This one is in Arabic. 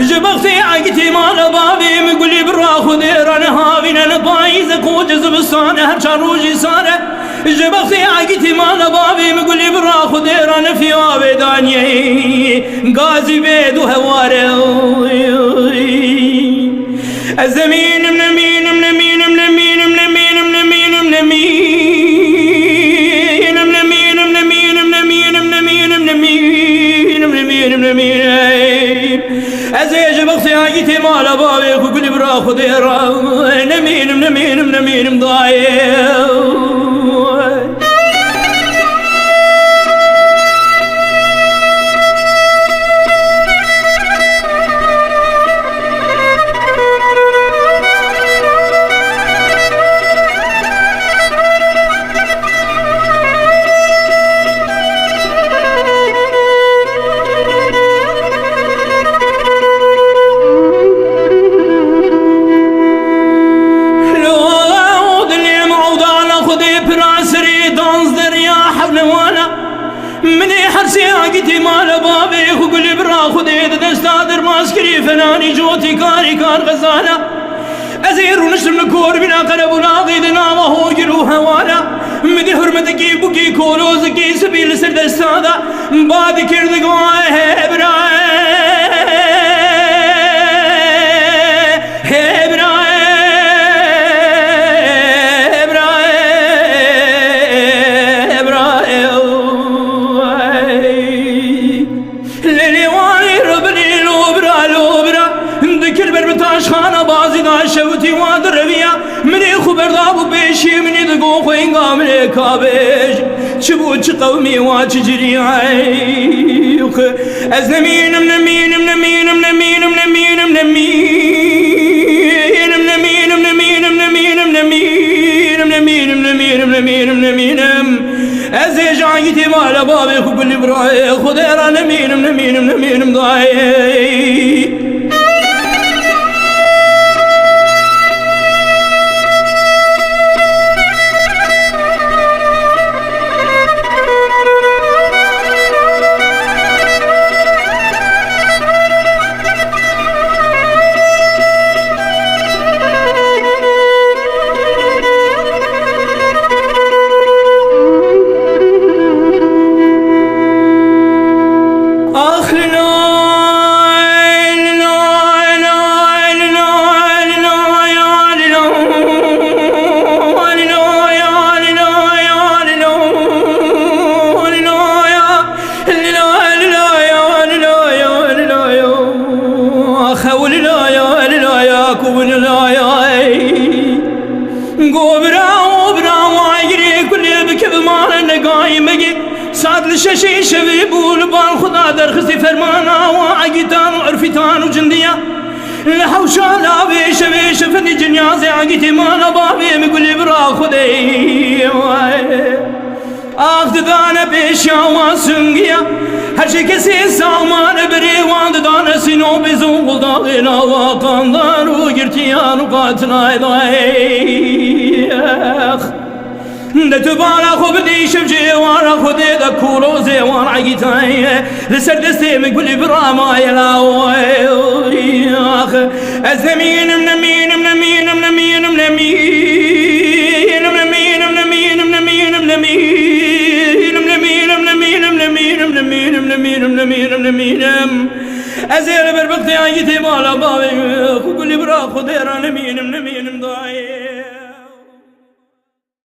جبختي عقتي مال بابي مقولي براخو دير انا هاوين انا بايزك وجزب الصانه هرشاروجي صانه جبختي عقتي مال بابي مقولي براخو دير انا في وابي دانيي غازي بيد وهواري الزمين من مين من مين من مين من مين من مين من مين من مين من مين من مين من مين من مين من مين من مين أزيج بختي عيتي مال بابي وقولي براخو ديرا نمين نمين نمين مضايق عقتي مال بابي وقولي براخو ديد دستادر ماسكري فناني جوتي كاري كار غزالة أزير ونشر نكور بنا قلب وناغيدنا وهو جروها وانا مدي حرمتكي بكي كولوزكي سبيل سرد السادة بعد كرد قواه شوتي وادربيا مني خبر دابو بيشي مني دقو خوين قامني كابيج شبوش قومي واجري عيق أزنمين من مين من مين من مين من مين من مين من مين من مين من مين من مين من مين من مين من مين من مين أزيج عيتي مال بابي خبني براي خدير أنا مين من مين من مين مضايق ششي شبي بول بال خدا درخسي فرمانا وعقيتان وعرفتان وجندية الحوشا لا بيش بيش فدي جنيازي عقيتي مانا بابي مقولي برا خدي آخد دانا بيشا واسنقيا هرشي كسي سامان بريوان دانا سينو بزنقل داغينا وقاندان وقرتيان وقاتنا إضايخ لتبالا خبدي شبجي وانا خدي ذكورو زي وانا عقيتاي لسدستي من كل براما يلاوي الزمين منمين منمين منمين منمين منمين منمين منمين منمين منمين منمين منمين منمين منمين منمين أزير بربقتي عيتي مالا بابي كل برا خدير منمين منمين مضاي